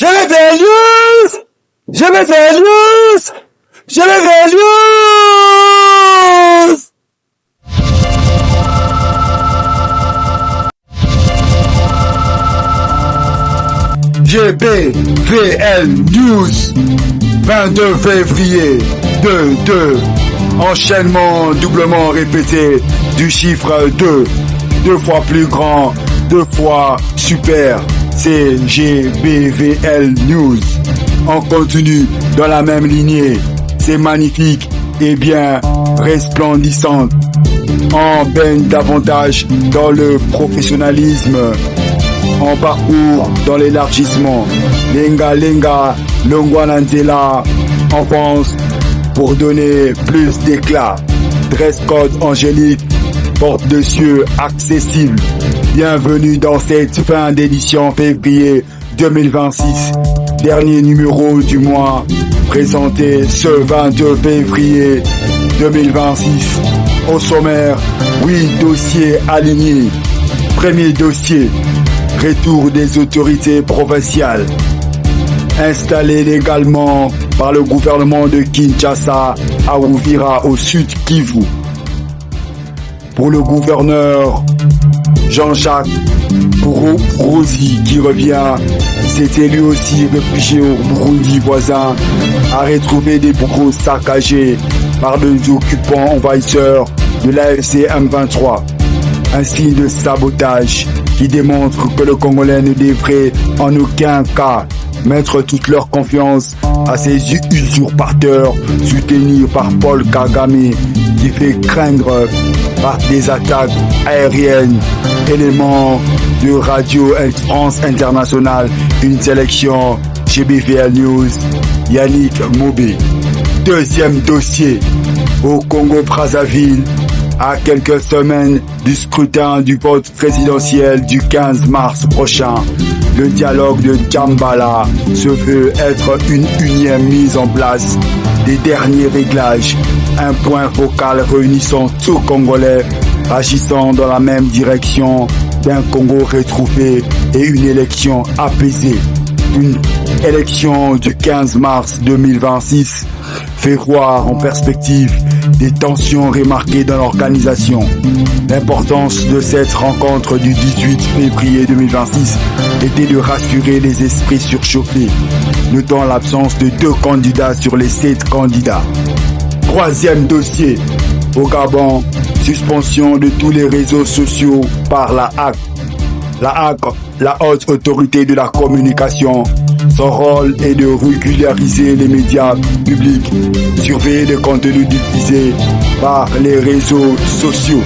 Je vais faire news! Je vais faire news! Je vais faire news! GBVL News, 22 février 2. Enchaînement doublement répété du chiffre 2. 2 fois plus grand, 2 fois super. C'est GBVL News. On continue dans la même lignée. C'est magnifique et bien resplendissante. On baigne davantage dans le professionnalisme. On parcourt dans l'élargissement. Lenga Lenga, Longwanandela, on pense pour donner plus d'éclat. Dress code angélique, porte de cieux accessible. Bienvenue dans cette fin d'édition février 2026. Dernier numéro du mois, présenté ce 22 février 2026. Au sommaire, 8 dossiers alignés. Premier dossier, retour des autorités provinciales. Installé légalement par le gouvernement de Kinshasa à Uvira au sud Kivu. Pour le gouverneur Jean-Jacques Rosi qui revient, s'était lui aussi réfugié au Burundi voisin, a retrouvé des bureaux saccagés par des occupants envahisseurs de l'AFC M23. Un signe de sabotage qui démontre que le Congolais ne devrait en aucun cas mettre toute leur confiance à ces usurpateurs soutenus par Paul Kagame, qui fait craindre par des attaques aériennes, éléments de Radio France Internationale, une sélection chez BVL News, Yannick Mobé. Deuxième dossier, au Congo-Brazzaville, à quelques semaines du scrutin du vote présidentiel du 15 mars prochain, le dialogue de Djambala se veut être une unième mise en place des derniers réglages, un point focal réunissant tout Congolais, agissant dans la même direction d'un Congo retrouvé et une élection apaisée. Une élection du 15 mars 2026 fait voir en perspective des tensions remarquées dans l'organisation. L'importance de cette rencontre du 18 février 2026 était de rassurer les esprits surchauffés, notant l'absence de 2 candidats sur les 7 candidats. Troisième dossier, au Gabon, suspension de tous les réseaux sociaux par la HAC. La haute autorité de la communication. Son rôle est de régulariser les médias publics, surveiller les contenus diffusés par les réseaux sociaux.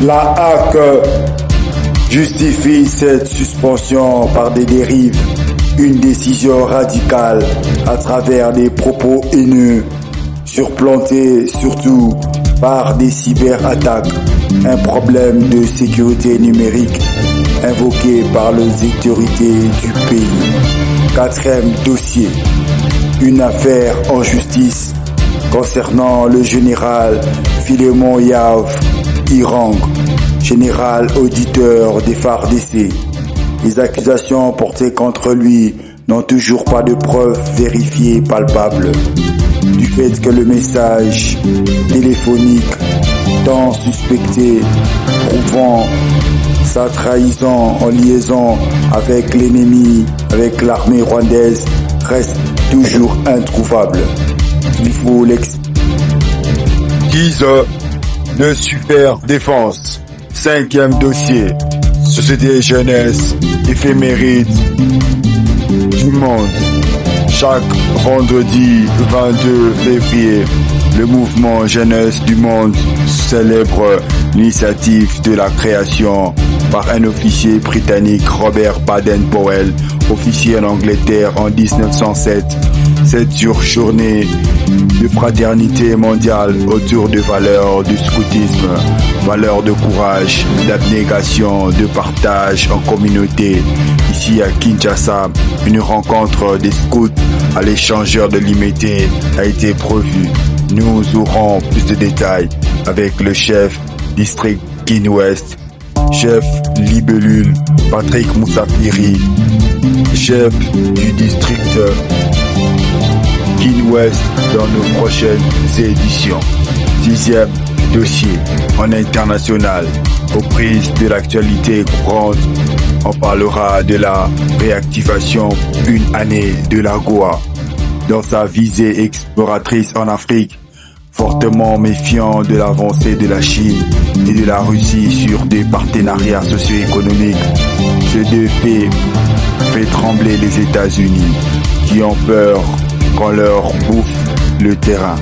La HAC justifie cette suspension par des dérives, une décision radicale à travers des propos haineux, surplantés surtout par des cyberattaques, un problème de sécurité numérique invoqué par les autorités du pays. Quatrième dossier, une affaire en justice concernant le général Philémon Yav Irang, général auditeur des FARDC. Les accusations portées contre lui n'ont toujours pas de preuves vérifiées palpables, du fait que le message téléphonique tant suspecté prouvant sa trahison en liaison avec l'ennemi, avec l'armée rwandaise, reste toujours introuvable. Il faut de super défense. Cinquième dossier, Société Jeunesse, éphéméride du monde. Chaque vendredi 22 février, le mouvement Jeunesse du Monde célèbre l'initiative de la création par un officier britannique, Robert Baden-Powell, officier en Angleterre en 1907. Cette journée de fraternité mondiale autour de valeurs du scoutisme, valeurs de courage, d'abnégation, de partage en communauté. Ici à Kinshasa, une rencontre des scouts à l'échangeur de Limité a été prévue. Nous aurons plus de détails avec le chef district Guinée-Ouest, chef Libellule Patrick Moussafiri, chef du district Kin-Ouest dans nos prochaines éditions. 6e dossier en international. Aux prises de l'actualité courante, on parlera de la réactivation une année de l'AGOA dans sa visée exploratrice en Afrique, fortement méfiant de l'avancée de la Chine et de la Russie sur des partenariats socio-économiques. Ce deux faits fait trembler les États-Unis qui ont peur qu'on leur bouffe le terrain.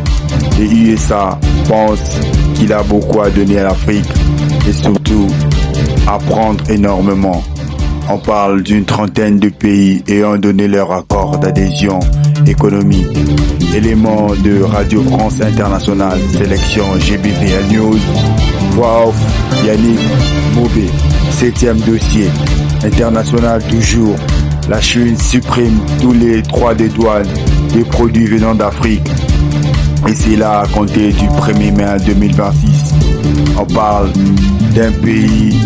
Les USA pensent qu'il a beaucoup à donner à l'Afrique et surtout à prendre énormément. On parle d'une trentaine de pays ayant donné leur accord d'adhésion économique. Élément de Radio France Internationale, sélection GBVL News. Voix off, Yannick Moubé. 7e dossier, international toujours. La Chine supprime tous les droits de douane des produits venant d'Afrique. Et c'est là à compter du 1er mai 2026. On parle d'un pays,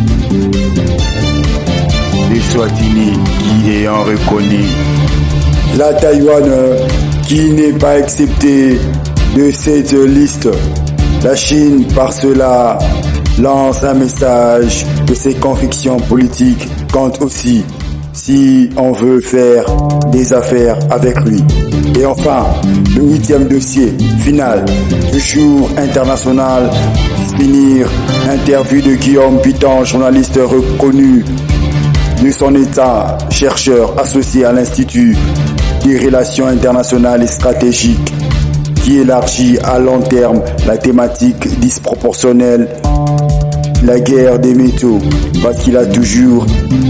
les Swatini, qui ayant reconnu la Taïwan qui n'est pas acceptée de cette liste. La Chine, par cela, lance un message que ses convictions politiques comptent aussi si on veut faire des affaires avec lui. Et enfin, le 8e dossier final du jour international. Finir, interview de Guillaume Piton, journaliste reconnu de son état, chercheur associé à l'Institut des relations internationales et stratégiques, qui élargit à long terme la thématique disproportionnelle, la guerre des métaux, parce qu'il a toujours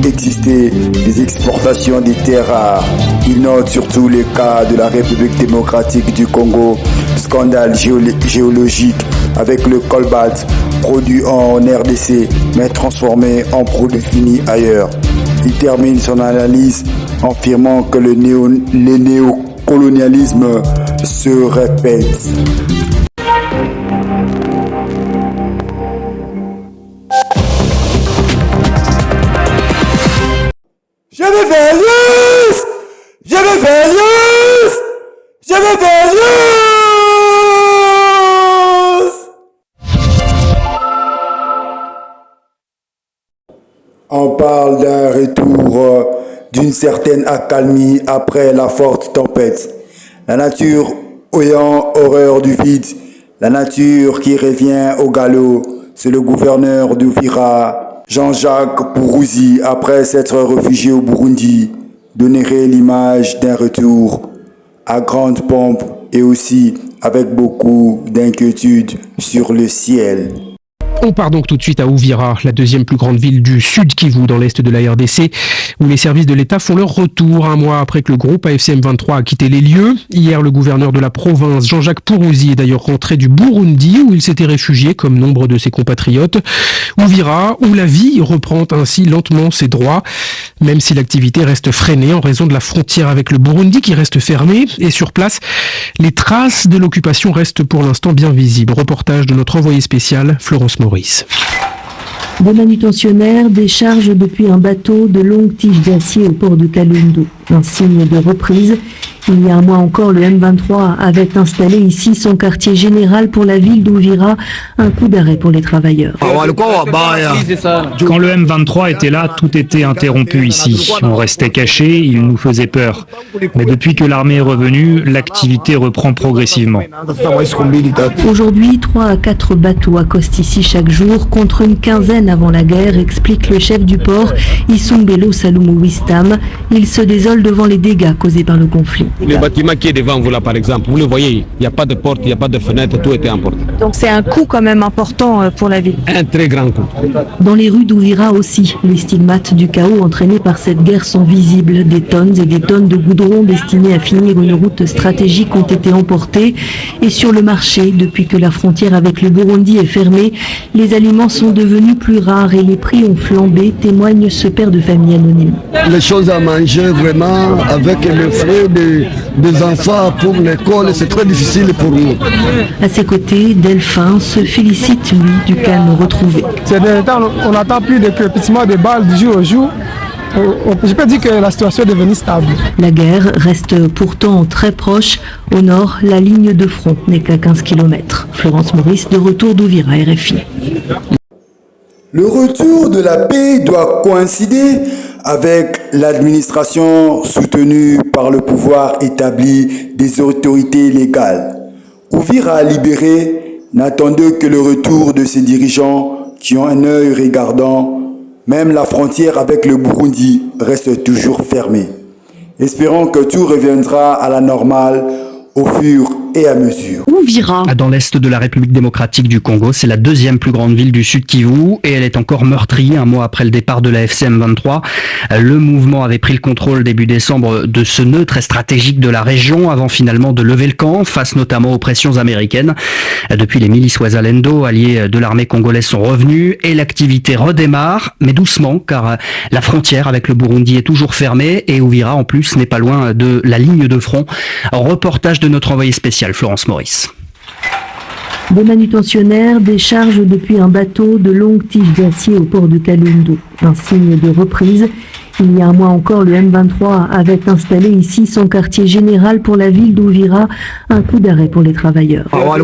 existé des exportations des terres rares. Il note surtout le cas de la République démocratique du Congo, scandale géologique avec le cobalt produit en RDC mais transformé en produit fini ailleurs. Il termine son analyse en affirmant que le néocolonialisme se répète. Je vais faire news! Je vais faire news! Je vais faire news! On parle d'un retour d'une certaine accalmie après la forte tempête. La nature ayant horreur du vide, la nature qui revient au galop, c'est le gouverneur d'Uvira, Jean-Jacques Puruzi, après s'être réfugié au Burundi, donnerait l'image d'un retour à grande pompe et aussi avec beaucoup d'inquiétude sur le ciel. On part donc tout de suite à Uvira, la deuxième plus grande ville du Sud Kivu dans l'est de la RDC, où les services de l'État font leur retour un mois après que le groupe AFC M23 a quitté les lieux. Hier, le gouverneur de la province, Jean-Jacques Puruzi, est d'ailleurs rentré du Burundi, où il s'était réfugié comme nombre de ses compatriotes. Uvira, où la vie reprend ainsi lentement ses droits, même si l'activité reste freinée en raison de la frontière avec le Burundi qui reste fermée. Et sur place, les traces de l'occupation restent pour l'instant bien visibles. Reportage de notre envoyé spécial, Florence Maurice. Des manutentionnaires déchargent depuis un bateau de longues tiges d'acier au port de Kalundu. Un signe de reprise. Il y a un mois encore, le M23 avait installé ici son quartier général pour la ville d'Uvira, un coup d'arrêt pour les travailleurs. Quand le M23 était là, tout était interrompu ici. On restait cachés, il nous faisait peur. Mais depuis que l'armée est revenue, l'activité reprend progressivement. Aujourd'hui, 3 à 4 bateaux accostent ici chaque jour, contre une quinzaine avant la guerre, explique le chef du port, Isumbelo Salumu Wistam. Il se désole devant les dégâts causés par le conflit. Le bâtiment qui est devant vous là par exemple, vous le voyez, il n'y a pas de porte, il n'y a pas de fenêtre, tout était emporté. Donc c'est un coût quand même important pour la ville. Un très grand coût. Dans les rues d'Uvira aussi, les stigmates du chaos entraînés par cette guerre sont visibles. Des tonnes et des tonnes de goudron destinés à finir une route stratégique ont été emportés. Et sur le marché, depuis que la frontière avec le Burundi est fermée, les aliments sont devenus plus rares et les prix ont flambé, témoigne ce père de famille anonyme. Les choses à manger vraiment avec le frais des enfants pour l'école, c'est très difficile pour nous. À ses côtés, Delphin se félicite, lui, du calme retrouvé. Ces derniers temps, on n'entend plus de crépitement de balles du jour au jour. Je peux dire que la situation est devenue stable. La guerre reste pourtant très proche. Au nord, la ligne de front n'est qu'à 15 km. Florence Maurice, de retour d'Ouvira, RFI. Le retour de la paix doit coïncider avec l'administration soutenue par le pouvoir établi des autorités légales. Ouvira libéré n'attendait que le retour de ses dirigeants qui ont un œil regardant. Même la frontière avec le Burundi reste toujours fermée. Espérons que tout reviendra à la normale au fur et à mesure. Ouvira. Dans l'est de la République démocratique du Congo, c'est la deuxième plus grande ville du Sud Kivu et elle est encore meurtrie un mois après le départ de la FCM 23. Le mouvement avait pris le contrôle début décembre de ce nœud très stratégique de la région avant finalement de lever le camp face notamment aux pressions américaines. Depuis, les milices Wazalendo, alliés de l'armée congolaise, sont revenus et l'activité redémarre, mais doucement car la frontière avec le Burundi est toujours fermée et Ouvira en plus n'est pas loin de la ligne de front. Reportage de notre envoyé spécial Florence Maurice. Des manutentionnaires déchargent depuis un bateau de longues tiges d'acier au port de Kalundu. Un signe de reprise. Il y a un mois encore, le M23 avait installé ici son quartier général pour la ville d'Ouvira, un coup d'arrêt pour les travailleurs. Quand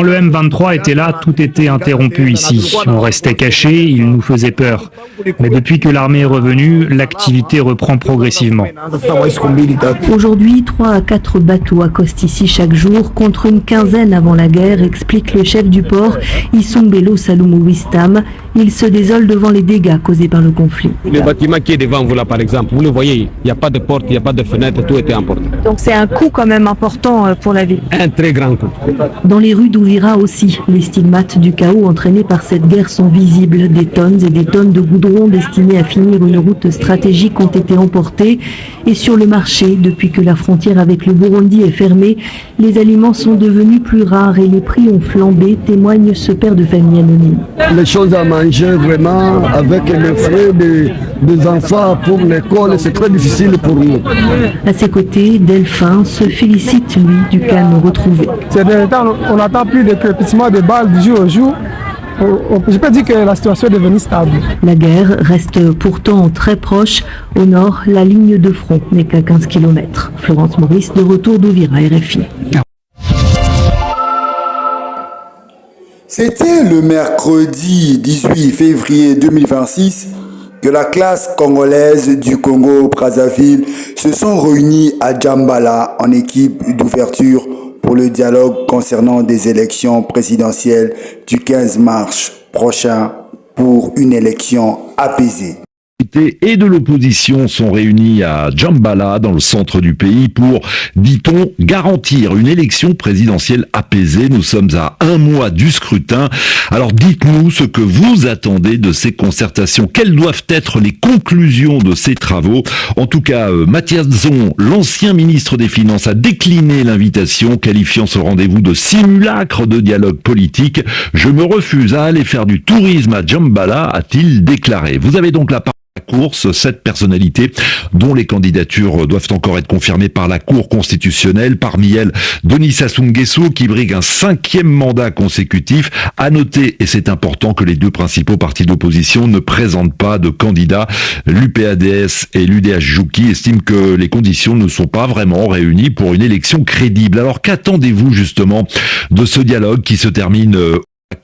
le M23 était là, tout était interrompu ici. On restait cachés, il nous faisait peur. Mais depuis que l'armée est revenue, l'activité reprend progressivement. Aujourd'hui, 3 à 4 bateaux accostent ici chaque jour, contre une quinzaine avant la guerre, explique le chef du port, Isumbelo Salomo Wistam. Il se désole devant les dégâts causés par le conflit. Le bâtiment qui est devant vous là par exemple, vous le voyez, il n'y a pas de porte, il n'y a pas de fenêtre, tout était emporté. Donc c'est un coût quand même important pour la ville. Un très grand coup. Dans les rues d'Ouvira aussi, les stigmates du chaos entraînés par cette guerre sont visibles. Des tonnes et des tonnes de goudron destinés à finir une route stratégique ont été emportés. Et sur le marché, depuis que la frontière avec le Burundi est fermée, les aliments sont devenus plus rares et les prix ont flambé, témoigne ce père de famille anonyme. Les choses à manger vraiment avec les frais des enfants pour l'école, c'est très difficile pour nous. À ses côtés, Delphin se félicite, lui, du calme retrouvé. Ces derniers temps, on n'entend plus de crépitement de balles du jour au jour. Je peux dire que la situation est devenue stable. La guerre reste pourtant très proche. Au nord, la ligne de front n'est qu'à 15 km. Florence Maurice, de retour d'Ouvira, RFI. C'était le mercredi 18 février 2026 que la classe congolaise du Congo-Brazzaville se sont réunis à Djambala en équipe d'ouverture pour le dialogue concernant des élections présidentielles du 15 mars prochain pour une élection apaisée. Et de l'opposition sont réunis à Djambala, dans le centre du pays, pour, dit-on, garantir une élection présidentielle apaisée. Nous sommes à un mois du scrutin. Alors dites-nous ce que vous attendez de ces concertations. Quelles doivent être les conclusions de ces travaux? En tout cas, Mathias Zon, l'ancien ministre des Finances, a décliné l'invitation, qualifiant ce rendez-vous de simulacre de dialogue politique. Je me refuse à aller faire du tourisme à Djambala, a-t-il déclaré. Vous avez donc la course, 7 personnalités dont les candidatures doivent encore être confirmées par la Cour constitutionnelle. Parmi elles, Denis Sassou Nguesso qui brigue un 5e mandat consécutif. À noter, et c'est important, que les 2 principaux partis d'opposition ne présentent pas de candidats. L'UPADS et l'UDH-JOUKI estiment que les conditions ne sont pas vraiment réunies pour une élection crédible. Alors qu'attendez-vous justement de ce dialogue qui se termine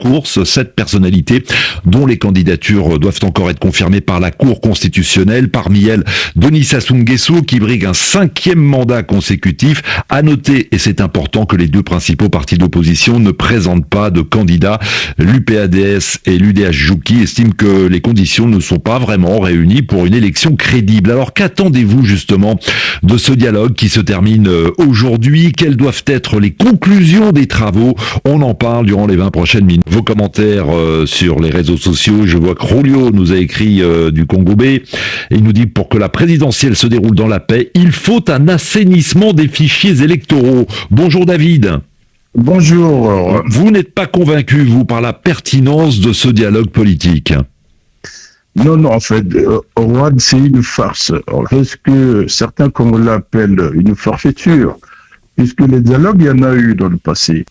course, 7 personnalités dont les candidatures doivent encore être confirmées par la Cour constitutionnelle. Parmi elles, Denis Sassou Nguesso qui brigue un 5e mandat consécutif. À noter, et c'est important, que les 2 principaux partis d'opposition ne présentent pas de candidats. L'UPADS et l'UDH-JOUKI estiment que les conditions ne sont pas vraiment réunies pour une élection crédible. Alors qu'attendez-vous justement de ce dialogue qui se termine aujourd'hui? Quelles doivent être les conclusions des travaux? On en parle durant les 20 prochaines minutes. Vos commentaires sur les réseaux sociaux. Je vois que Julio nous a écrit du Congo B et il nous dit: pour que la présidentielle se déroule dans la paix, il faut un assainissement des fichiers électoraux. Bonjour David. Bonjour. Vous n'êtes pas convaincu, vous, par la pertinence de ce dialogue politique? Non, en fait, Rwad, c'est une farce. Ce que certains Congolais appellent une forfaiture, puisque les dialogues, il y en a eu dans le passé.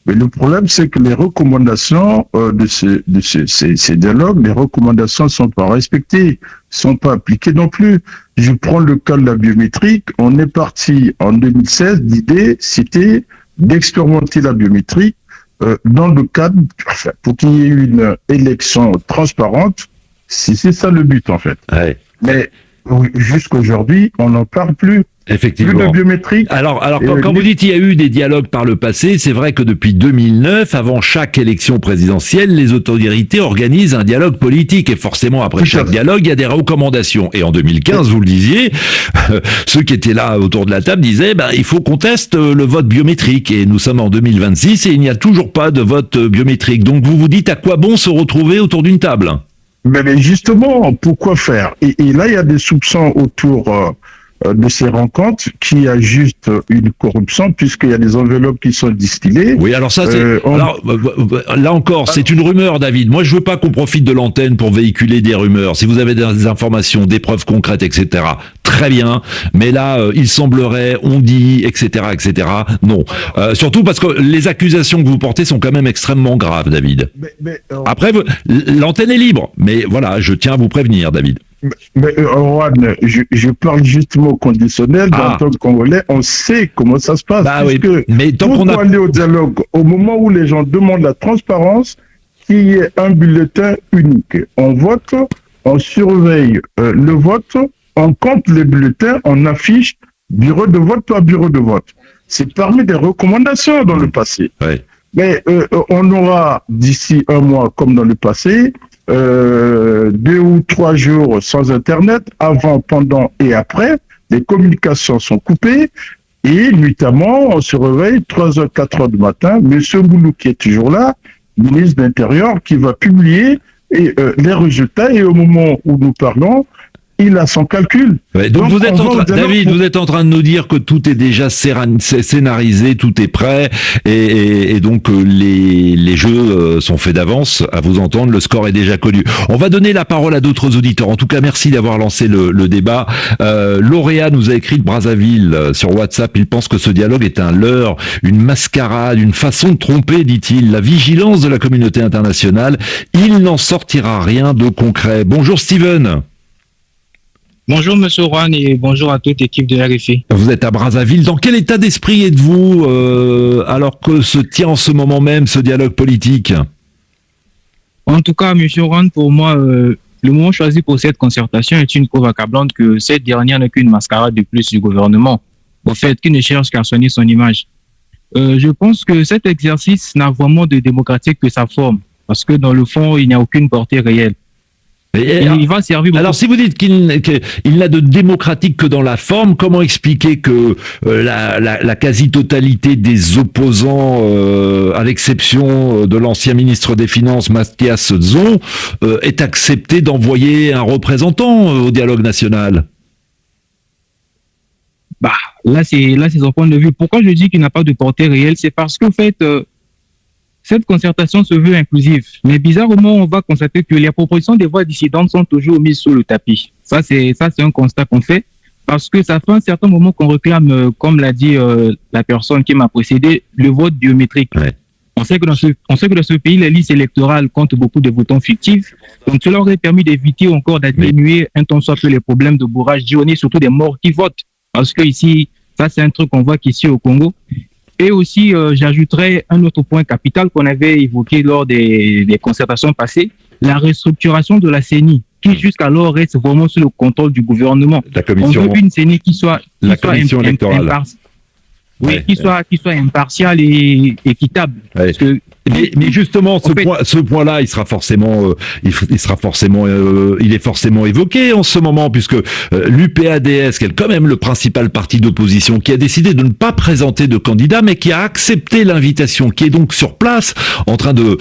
Mais le problème, c'est que les recommandations de ces dialogues, les recommandations ne sont pas respectées, ne sont pas appliquées non plus. Je prends le cas de la biométrique. On est parti en 2016, l'idée, c'était d'expérimenter la biométrique dans le cadre, pour qu'il y ait une élection transparente. C'est ça le but, en fait. Ouais. Mais jusqu'à aujourd'hui, on n'en parle plus. Effectivement. Plus de biométrique. Alors quand vous dites qu'il y a eu des dialogues par le passé, c'est vrai que depuis 2009, avant chaque élection présidentielle, les autorités organisent un dialogue politique et forcément après chaque dialogue, il y a des recommandations. Et en 2015, vous le disiez, ceux qui étaient là autour de la table disaient il faut qu'on teste le vote biométrique et nous sommes en 2026 et il n'y a toujours pas de vote biométrique. Donc vous vous dites à quoi bon se retrouver autour d'une table? Mais justement, pourquoi faire? Et là, il y a des soupçons autour de ces rencontres qu'il y a juste une corruption puisqu'il y a des enveloppes qui sont distillées. Oui, alors ça, là encore, c'est une rumeur, David. Moi, je veux pas qu'on profite de l'antenne pour véhiculer des rumeurs. Si vous avez des informations, des preuves concrètes, etc., très bien. Mais là, il semblerait, on dit, etc., non. Surtout parce que les accusations que vous portez sont quand même extrêmement graves, David. Après, l'antenne est libre. Mais voilà, je tiens à vous prévenir, David. Mais Juan, je parle justement au conditionnel. Dans le Congolais, on sait comment ça se passe. Oui. Mais tant qu'on aller au dialogue, au moment où les gens demandent la transparence, qu'il y ait un bulletin unique. On vote, on surveille le vote, on compte les bulletins, on affiche bureau de vote par bureau de vote. C'est parmi des recommandations dans le passé. Ouais. Mais on aura d'ici un mois, comme dans le passé, 2 ou 3 jours sans Internet, avant, pendant et après. Les communications sont coupées et notamment on se réveille 3h, 4h du matin. Monsieur Boulou qui est toujours là, ministre de l'Intérieur, qui va publier les résultats et au moment où nous parlons, il a son calcul. Ouais, donc vous êtes David, vous êtes en train de nous dire que tout est déjà scénarisé, tout est prêt, et donc les jeux sont faits d'avance. À vous entendre, le score est déjà connu. On va donner la parole à d'autres auditeurs. En tout cas, merci d'avoir lancé le débat. Lauréat nous a écrit de Brazzaville sur WhatsApp. Il pense que ce dialogue est un leurre, une mascarade, une façon de tromper, dit-il. La vigilance de la communauté internationale. Il n'en sortira rien de concret. Bonjour Steven. Bonjour Monsieur Juan et bonjour à toute l'équipe de RFI. Vous êtes à Brazzaville. Dans quel état d'esprit êtes-vous alors que se tient en ce moment même ce dialogue politique? En tout cas, Monsieur Juan, pour moi, le moment choisi pour cette concertation est une preuve accablante que cette dernière n'est qu'une mascarade de plus du gouvernement, au fait, qui ne cherche qu'à soigner son image. Je pense que cet exercice n'a vraiment de démocratique que sa forme, parce que dans le fond, il n'y a aucune portée réelle. Il va servir beaucoup. Alors, si vous dites qu'il n'a de démocratique que dans la forme, comment expliquer que la quasi-totalité des opposants, à l'exception de l'ancien ministre des Finances, Mathias Zon, ait accepté d'envoyer un représentant au dialogue national? Là, c'est son point de vue. Pourquoi je dis qu'il n'a pas de portée réelle? C'est parce qu'en fait, cette concertation se veut inclusive. Mais bizarrement, on va constater que les propositions des voix dissidentes sont toujours mises sous le tapis. Ça, c'est un constat qu'on fait. Parce que ça fait un certain moment qu'on réclame, comme l'a dit la personne qui m'a précédé, le vote biométrique. Ouais. On sait que dans ce pays, les listes électorales comptent beaucoup de votants fictifs. Donc, cela aurait permis d'éviter encore d'atténuer un tant soit peu les problèmes de bourrage dionné, surtout des morts qui votent. Parce que ici, ça, c'est un truc qu'on voit qu'ici au Congo. Et aussi, j'ajouterais un autre point capital qu'on avait évoqué lors des concertations passées, la restructuration de la CENI, qui jusqu'alors reste vraiment sous le contrôle du gouvernement. On veut une CENI qui soit impartiale. Oui, qui soit impartial et équitable. Ouais. Parce que, mais justement, ce point-là, il est forcément évoqué en ce moment, puisque l'UPADS, qui est quand même le principal parti d'opposition, qui a décidé de ne pas présenter de candidat, mais qui a accepté l'invitation, qui est donc sur place, en train de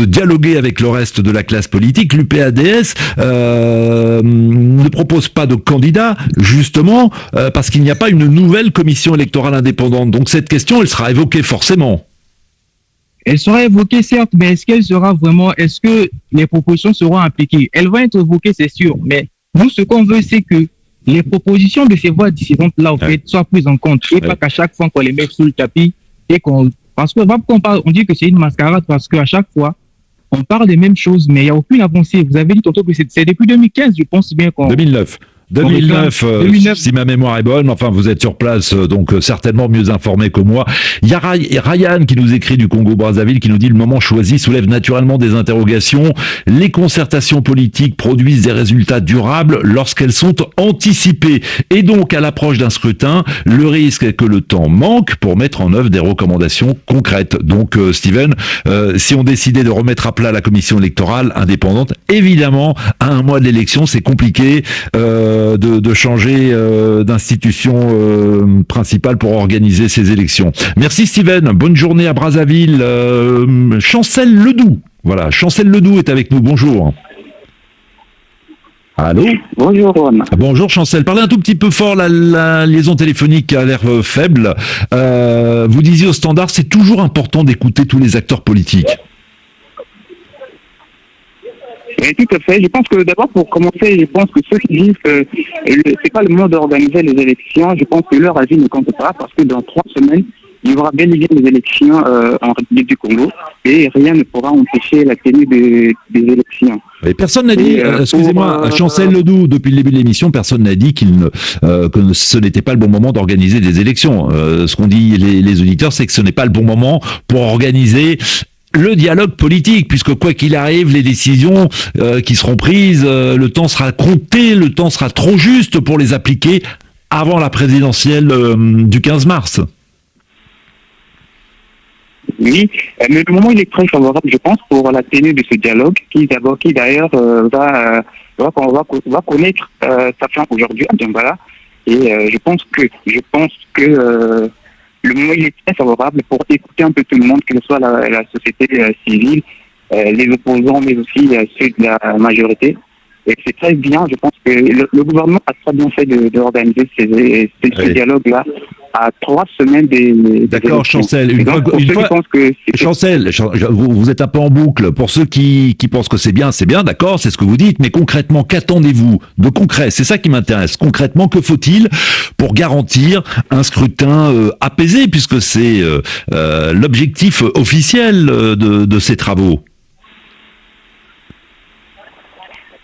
dialoguer avec le reste de la classe politique. L'UPADS ne propose pas de candidat, justement, parce qu'il n'y a pas une nouvelle commission électorale indépendante. Donc cette question, elle sera évoquée forcément. Elle sera évoquée, certes, mais est-ce que les propositions seront appliquées? Elles vont être évoquées, c'est sûr, mais nous, ce qu'on veut, c'est que les propositions de ces voix dissidentes-là, en fait, soient prises en compte, et pas qu'à chaque fois qu'on les met sous le tapis, parce que on dit que c'est une mascarade, parce qu'à chaque fois, on parle des mêmes choses, mais il n'y a aucune avancée. Vous avez dit tantôt que c'est depuis 2015, je pense bien qu'on... 2009, si ma mémoire est bonne, enfin vous êtes sur place, donc certainement mieux informé que moi. Il y a Ryan qui nous écrit du Congo-Brazzaville, qui nous dit: le moment choisi soulève naturellement des interrogations. Les concertations politiques produisent des résultats durables lorsqu'elles sont anticipées. Et donc, à l'approche d'un scrutin, le risque est que le temps manque pour mettre en œuvre des recommandations concrètes. Donc, Steven, si on décidait de remettre à plat la commission électorale indépendante, évidemment, à un mois de l'élection, c'est compliqué de changer d'institution principale pour organiser ces élections. Merci Steven, bonne journée à Brazzaville. Chancel Ledoux, voilà, Chancel Ledoux est avec nous, bonjour. Allô ? Bonjour Juan. Bonjour Chancel, parlez un tout petit peu fort, la liaison téléphonique a l'air faible. Vous disiez au standard, c'est toujours important d'écouter tous les acteurs politiques. Oui, tout à fait. Je pense que d'abord, pour commencer, je pense que ceux qui disent que c'est pas le moment d'organiser les élections, je pense que leur avis ne compte pas, parce que dans 3 semaines, il y aura bel et bien des élections en République du Congo, et rien ne pourra empêcher la tenue des élections. Et personne n'a dit, excusez-moi, Chancel Ledoux, depuis le début de l'émission, personne n'a dit que ce n'était pas le bon moment d'organiser des élections. Ce qu'ont dit les auditeurs, c'est que ce n'est pas le bon moment pour organiser le dialogue politique, puisque quoi qu'il arrive, les décisions qui seront prises, le temps sera compté, le temps sera trop juste pour les appliquer avant la présidentielle du 15 mars. Oui, mais le moment il est très favorable, je pense, pour la tenue de ce dialogue, qui d'ailleurs va connaître sa fin aujourd'hui à Djambala, et je pense que le moment il est très favorable pour écouter un peu tout le monde, que ce soit la société civile, les opposants, mais aussi ceux de la majorité. Et c'est très bien, je pense que le gouvernement a très bien fait d'organiser ce dialogue-là à 3 semaines des D'accord, Chancel. Chancel, vous êtes un peu en boucle. Pour ceux qui pensent que c'est bien, d'accord, c'est ce que vous dites, mais concrètement, qu'attendez-vous de concret? C'est ça qui m'intéresse. Concrètement, que faut-il pour garantir un scrutin apaisé, puisque c'est l'objectif officiel de ces travaux?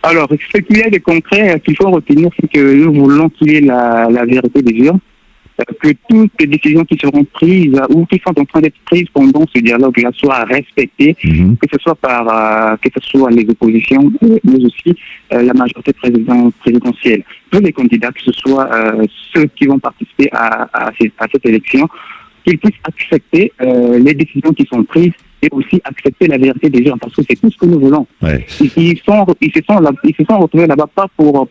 Alors, ce qu'il y a de concret qu'il faut retenir, c'est que nous voulons qu'il y ait la vérité des urnes, que toutes les décisions qui seront prises ou qui sont en train d'être prises pendant ce dialogue-là soient respectées, que ce soit les oppositions, mais aussi la majorité présidentielle. Tous les candidats, que ce soit ceux qui vont participer à cette élection, qu'ils puissent accepter les décisions qui sont prises et aussi accepter la vérité des gens, parce que c'est tout ce que nous voulons. Ouais. Ils se sont retrouvés là-bas pas pour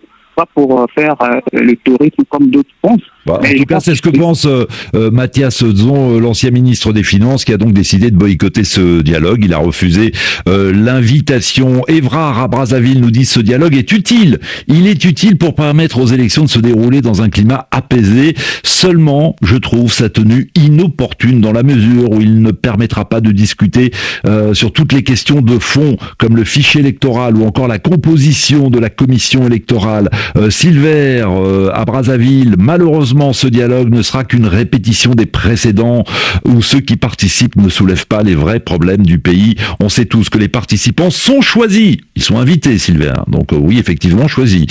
faire le tourisme comme d'autres pensent. En tout cas, c'est ce que pense Mathias Dzon, l'ancien ministre des Finances, qui a donc décidé de boycotter ce dialogue. Il a refusé l'invitation. Évrard à Brazzaville nous dit: ce dialogue est utile. Il est utile pour permettre aux élections de se dérouler dans un climat apaisé. Seulement, je trouve sa tenue inopportune dans la mesure où il ne permettra pas de discuter sur toutes les questions de fond, comme le fichier électoral ou encore la composition de la commission électorale. Silver à Brazzaville, malheureusement, ce dialogue ne sera qu'une répétition des précédents où ceux qui participent ne soulèvent pas les vrais problèmes du pays. On sait tous que les participants sont choisis. Ils sont invités, Silver. Donc oui, effectivement, choisis.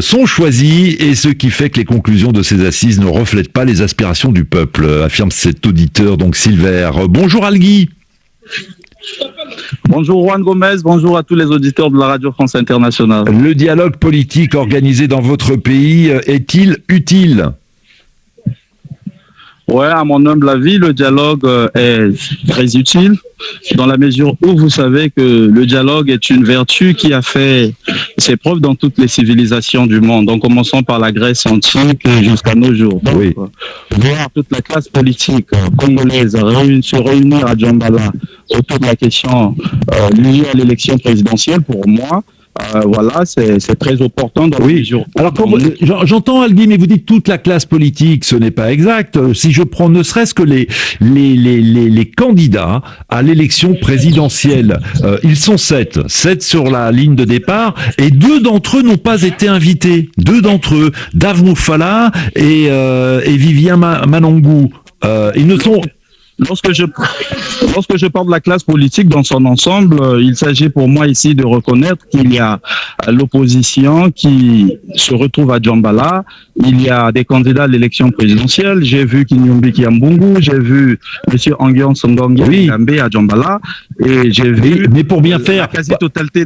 Sont choisis, et ce qui fait que les conclusions de ces assises ne reflètent pas les aspirations du peuple, affirme cet auditeur, donc Silver. Bonjour Algui. Bonjour Juan Gomez, bonjour à tous les auditeurs de la Radio France Internationale. Le dialogue politique organisé dans votre pays est-il utile ? Ouais, à mon humble avis, le dialogue est très utile, dans la mesure où vous savez que le dialogue est une vertu qui a fait ses preuves dans toutes les civilisations du monde, en commençant par la Grèce antique jusqu'à nos jours. Donc, oui. Voir toute la classe politique congolaise se réunir à Djambala autour de la question liée à l'élection présidentielle, pour moi, Voilà, c'est très important dans oui. Alors, j'entends Algui, mais vous dites toute la classe politique, ce n'est pas exact. Si je prends ne serait-ce que les candidats à l'élection présidentielle, ils sont 7 sur la ligne de départ, et 2 d'entre eux n'ont pas été invités. 2 d'entre eux, Dave Moufala et Vivien Manongou. Ils ne sont... Lorsque je parle de la classe politique dans son ensemble, il s'agit pour moi ici de reconnaître qu'il y a l'opposition qui se retrouve à Djambala, il y a des candidats à l'élection présidentielle, j'ai vu Kinyombi Kiambungu, j'ai vu M. Anguian Songongi à Djambala, et j'ai vu... Mais pour bien faire, la quasi-totalité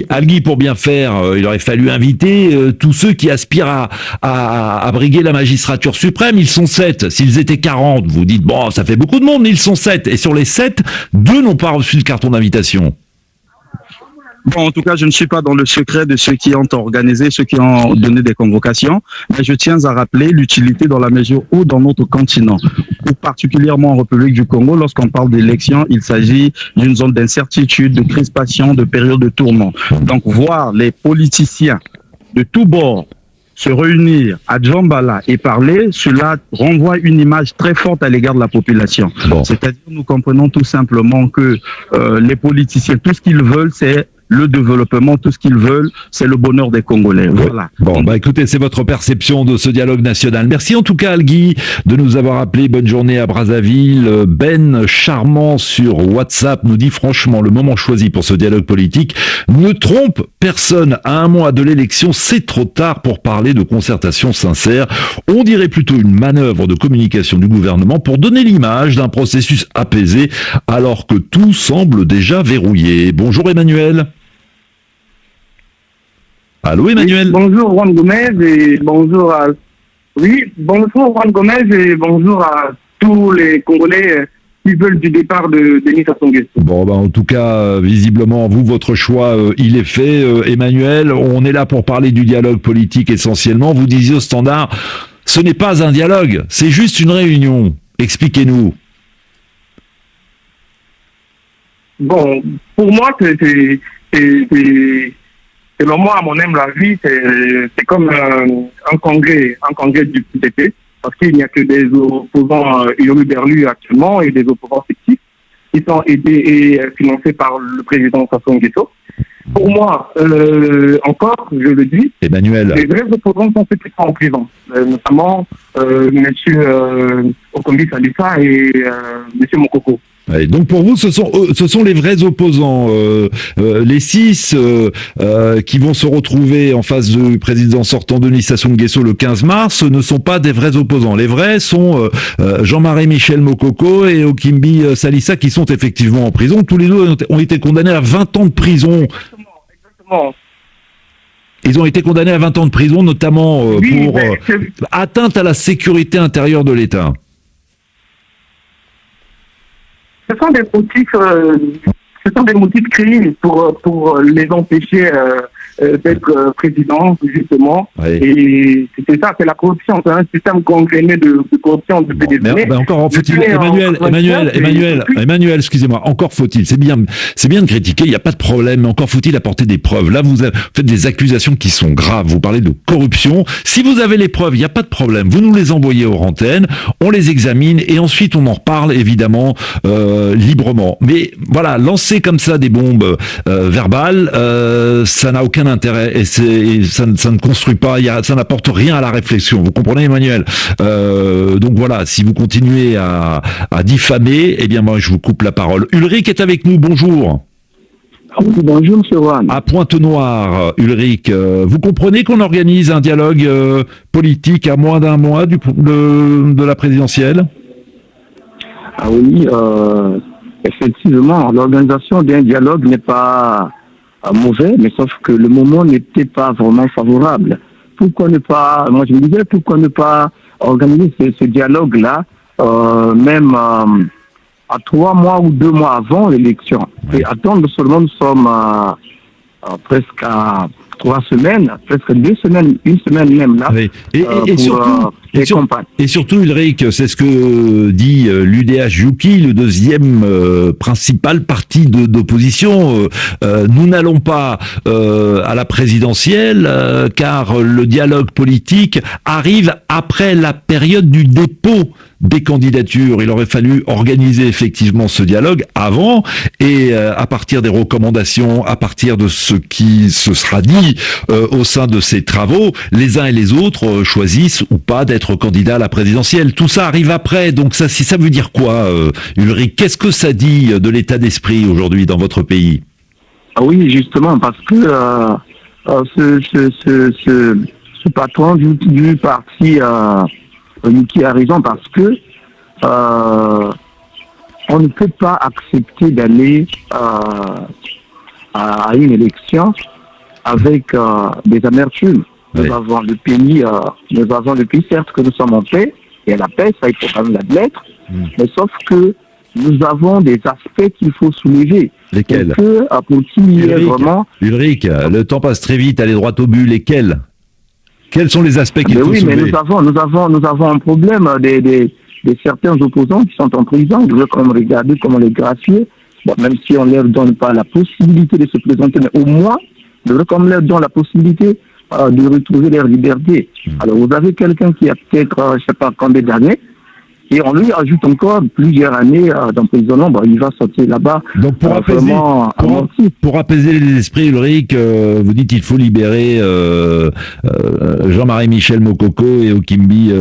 Algui, pour bien faire, il aurait fallu inviter tous ceux qui aspirent à briguer la magistrature suprême. Ils sont 7. S'ils étaient 40, vous dites, bon, ça fait beaucoup de monde, mais ils sont 7. Et sur les 7, 2 n'ont pas reçu de carton d'invitation. Bon, en tout cas, je ne suis pas dans le secret de ceux qui ont organisé, ceux qui ont donné des convocations, mais je tiens à rappeler l'utilité dans la mesure où, dans notre continent, ou particulièrement en République du Congo, lorsqu'on parle d'élections, il s'agit d'une zone d'incertitude, de crispation, de période de tourment. Donc, voir les politiciens de tous bords se réunir à Djambala et parler, cela renvoie une image très forte à l'égard de la population. Bon. C'est-à-dire, nous comprenons tout simplement que les politiciens, tout ce qu'ils veulent, c'est le développement, tout ce qu'ils veulent, c'est le bonheur des Congolais. Voilà. Bon, bah écoutez, c'est votre perception de ce dialogue national. Merci en tout cas, Algui, de nous avoir appelé. Bonne journée à Brazzaville. Ben Charmant sur WhatsApp nous dit franchement, le moment choisi pour ce dialogue politique ne trompe personne. À un mois de l'élection, c'est trop tard pour parler de concertation sincère. On dirait plutôt une manœuvre de communication du gouvernement pour donner l'image d'un processus apaisé, alors que tout semble déjà verrouillé. Bonjour Emmanuel. Allô Emmanuel. Bonjour Juan Gomez et bonjour à... Oui, bonjour Juan Gomez et bonjour à tous les Congolais qui veulent du départ de Denis Sassou Nguesso. Bon, bah en tout cas, visiblement, vous, votre choix, il est fait. Emmanuel, on est là pour parler du dialogue politique essentiellement. Vous disiez au Standard, ce n'est pas un dialogue, c'est juste une réunion. Expliquez-nous. Bon, pour moi, selon moi, à mon humble avis, c'est comme un congrès du PDP, parce qu'il n'y a que des opposants hurluberlus actuellement et des opposants fictifs qui sont aidés et financés par le président Sassou Nguesso. Pour moi, encore, je le dis, Emmanuel, les vrais opposants sont ceux qui sont en prison, notamment M. Okombi Salissa et M. Mokoko. Ouais, donc pour vous, ce sont les vrais opposants, les 6 qui vont se retrouver en face du président sortant Denis Sassou Nguesso le 15 mars, ne sont pas des vrais opposants. Les vrais sont Jean-Marie Michel Mokoko et Okimbi Salissa qui sont effectivement en prison. Tous les deux ont été condamnés à 20 ans de prison. Exactement. Ils ont été condamnés à 20 ans de prison, notamment pour atteinte à la sécurité intérieure de l'État. Ce sont des motifs créés pour les empêcher d'être président, justement. Oui. Et c'est ça, c'est la corruption. C'est un système gangréné de corruption depuis des années. Ben encore faut-il, Emmanuel, excusez-moi, encore faut-il, c'est bien de critiquer, il n'y a pas de problème, mais encore faut-il apporter des preuves. Là, vous faites des accusations qui sont graves, vous parlez de corruption. Si vous avez les preuves, il n'y a pas de problème, vous nous les envoyez aux antennes, on les examine et ensuite on en reparle évidemment librement. Mais voilà, lancer comme ça des bombes verbales, ça n'a aucun intérêt et ça ne construit pas, ça n'apporte rien à la réflexion. Vous comprenez, Emmanuel? Donc voilà, si vous continuez à diffamer, eh bien moi je vous coupe la parole. Ulrich est avec nous, bonjour. Bonjour, M. Juan. À Pointe-Noire, Ulrich, vous comprenez qu'on organise un dialogue politique à moins d'un mois de la présidentielle? Ah oui, effectivement, l'organisation d'un dialogue n'est pas mauvais, mais sauf que le moment n'était pas vraiment favorable. Pourquoi ne pas, moi je me disais, pourquoi ne pas organiser ce dialogue-là, même à 3 mois ou 2 mois avant l'élection. Ouais. Et attendre seulement, nous sommes presque à 3 semaines, presque 2 semaines, une semaine même là. Oui. Et surtout, Et surtout, Ulrich, c'est ce que dit l'UDH Yuki, le deuxième principal parti d'opposition. Nous n'allons pas à la présidentielle car le dialogue politique arrive après la période du dépôt des candidatures. Il aurait fallu organiser effectivement ce dialogue avant et à partir des recommandations, à partir de ce qui se sera dit au sein de ces travaux, les uns et les autres choisissent ou pas d'être candidats à la présidentielle. Tout ça arrive après, donc ça veut dire quoi, Ulrich? Qu'est-ce que ça dit de l'état d'esprit aujourd'hui dans votre pays? Oui, justement, parce que ce patron du parti Yuki a raison, parce que on ne peut pas accepter d'aller à une élection avec des amertumes. Nous avons le pays, certes que nous sommes en paix, et la paix, ça il faut quand même l'admettre, mais sauf que nous avons des aspects qu'il faut soulever. Lesquels? Pour qu'il y ait vraiment... Ulrich, le temps passe très vite, allez droit au but, lesquels? Quels sont les aspects qu'il faut soulever? Oui, mais nous avons un problème des certains opposants qui sont en prison. Nous devons quand même regarder comment les gracier. Bon, même si on ne leur donne pas la possibilité de se présenter, mais au moins, nous devons quand même leur donner la possibilité de retrouver leur liberté. Alors, vous avez quelqu'un qui a peut-être, je ne sais pas combien d'années, et on lui ajoute encore plusieurs années d'emprisonnement. Bon, il va sortir là-bas. Donc pour apaiser les esprits, Ulrich, vous dites qu'il faut libérer Jean-Marie Michel Mokoko et Okimbi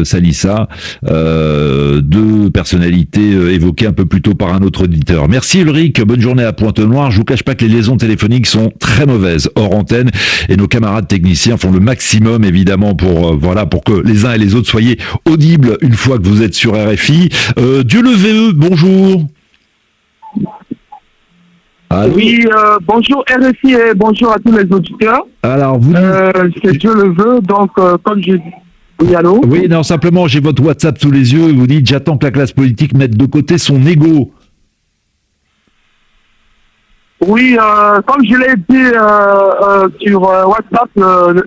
Salissa, deux personnalités évoquées un peu plus tôt par un autre auditeur. Merci Ulrich, bonne journée à Pointe-Noire. Je vous cache pas que les liaisons téléphoniques sont très mauvaises hors antenne et nos camarades techniciens font le maximum évidemment pour que les uns et les autres soyez audibles une fois que vous êtes sur RFI. Dieu le VE, bonjour. Allô? Oui, bonjour RFI et bonjour à tous les auditeurs. Alors, c'est Dieu le veut, donc comme je dis... Oui, allô? Oui, non, simplement, j'ai votre WhatsApp sous les yeux et vous dites « J'attends que la classe politique mette de côté son ego ». Oui, comme je l'ai dit sur WhatsApp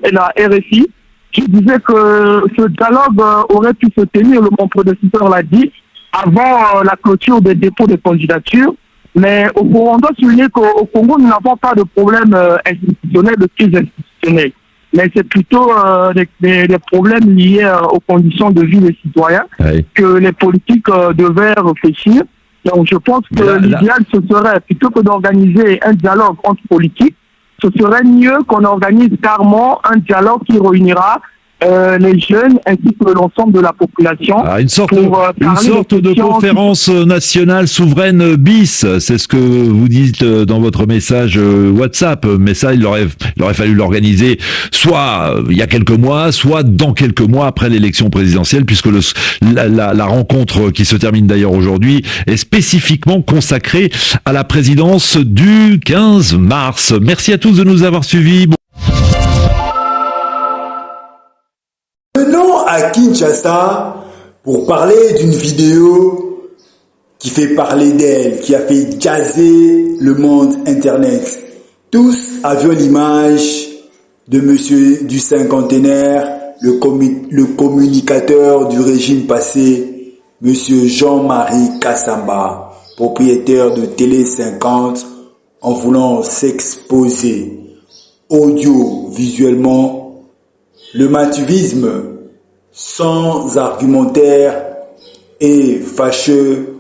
et la RFI, je disais que ce dialogue aurait pu se tenir, mon prédécesseur l'a dit, avant la clôture des dépôts de candidature. Mais on doit souligner qu'au Congo, nous n'avons pas de problème institutionnel, de crise institutionnelle. Mais c'est plutôt des problèmes liés aux conditions de vie des citoyens que les politiques devaient réfléchir. Donc je pense que l'idéal, ce serait, plutôt que d'organiser un dialogue entre politiques, ce serait mieux qu'on organise carrément un dialogue qui réunira les jeunes ainsi que l'ensemble de la population. Une sorte de conférence nationale souveraine bis, c'est ce que vous dites dans votre message WhatsApp, mais ça il aurait fallu l'organiser soit il y a quelques mois, soit dans quelques mois après l'élection présidentielle, puisque la rencontre qui se termine d'ailleurs aujourd'hui est spécifiquement consacrée à la présidence du 15 mars. Merci à tous de nous avoir suivis. Venons à Kinshasa pour parler d'une vidéo qui fait parler d'elle, qui a fait jaser le monde internet. Tous avions l'image de monsieur du cinquantenaire, le communicateur du régime passé, monsieur Jean-Marie Kassamba, propriétaire de Télé 50, en voulant s'exposer audio-visuellement. Le mathuvisme sans argumentaire et fâcheux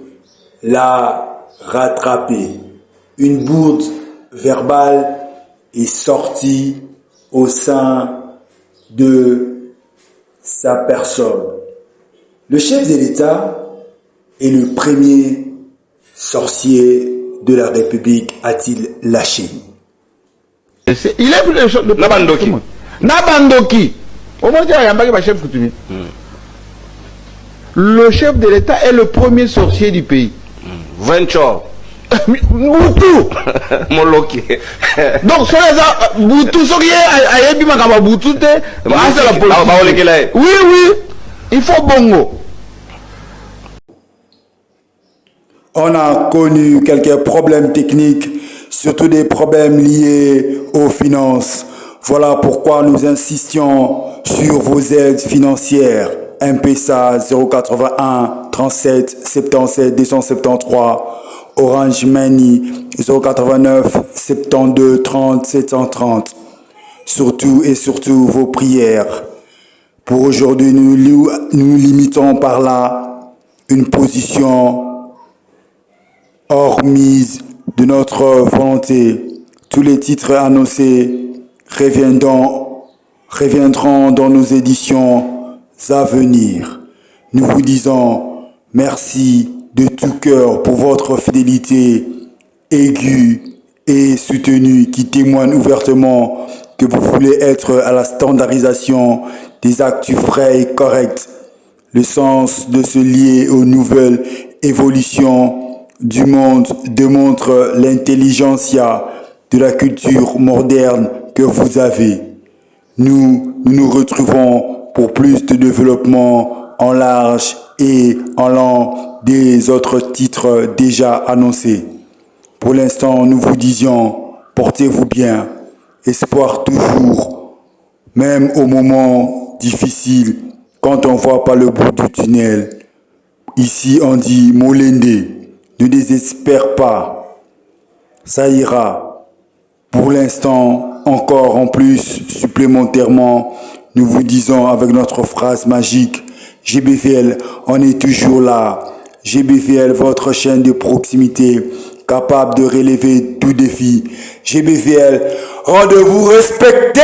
l'a rattrapé. Une bourde verbale est sortie au sein de sa personne. Le chef de l'État est le premier sorcier de la République, a-t-il lâché. Il est plus de Nabandoki. Nabandoki. Le chef de l'État est le premier sorcier du pays. Venture. Boutou. Moloki. Donc, Boutou, Boutou, oui, il faut bongo. On a connu quelques problèmes techniques, surtout des problèmes liés aux finances. Voilà pourquoi nous insistions sur vos aides financières M-Pesa 081 37 77 273, Orange Money 089 72 30 730. Surtout et surtout vos prières. Pour aujourd'hui, nous limitons par là une position hors mise de notre volonté. Tous les titres annoncés reviendront dans nos éditions à venir. Nous vous disons merci de tout cœur pour votre fidélité aiguë et soutenue qui témoigne ouvertement que vous voulez être à la standardisation des actus frais et corrects. Le sens de se lier aux nouvelles évolutions du monde démontre l'intelligentsia de la culture moderne que vous avez. Nous nous retrouvons pour plus de développement en large et en long des autres titres déjà annoncés. Pour l'instant, nous vous disions, portez-vous bien, espoir toujours, même au moment difficile, quand on ne voit pas le bout du tunnel. Ici, on dit Molende, ne désespère pas, ça ira. Pour l'instant, encore en plus, supplémentairement, nous vous disons avec notre phrase magique, GBVL, on est toujours là. GBVL, votre chaîne de proximité, capable de relever tout défi. GBVL, rendez-vous respecté!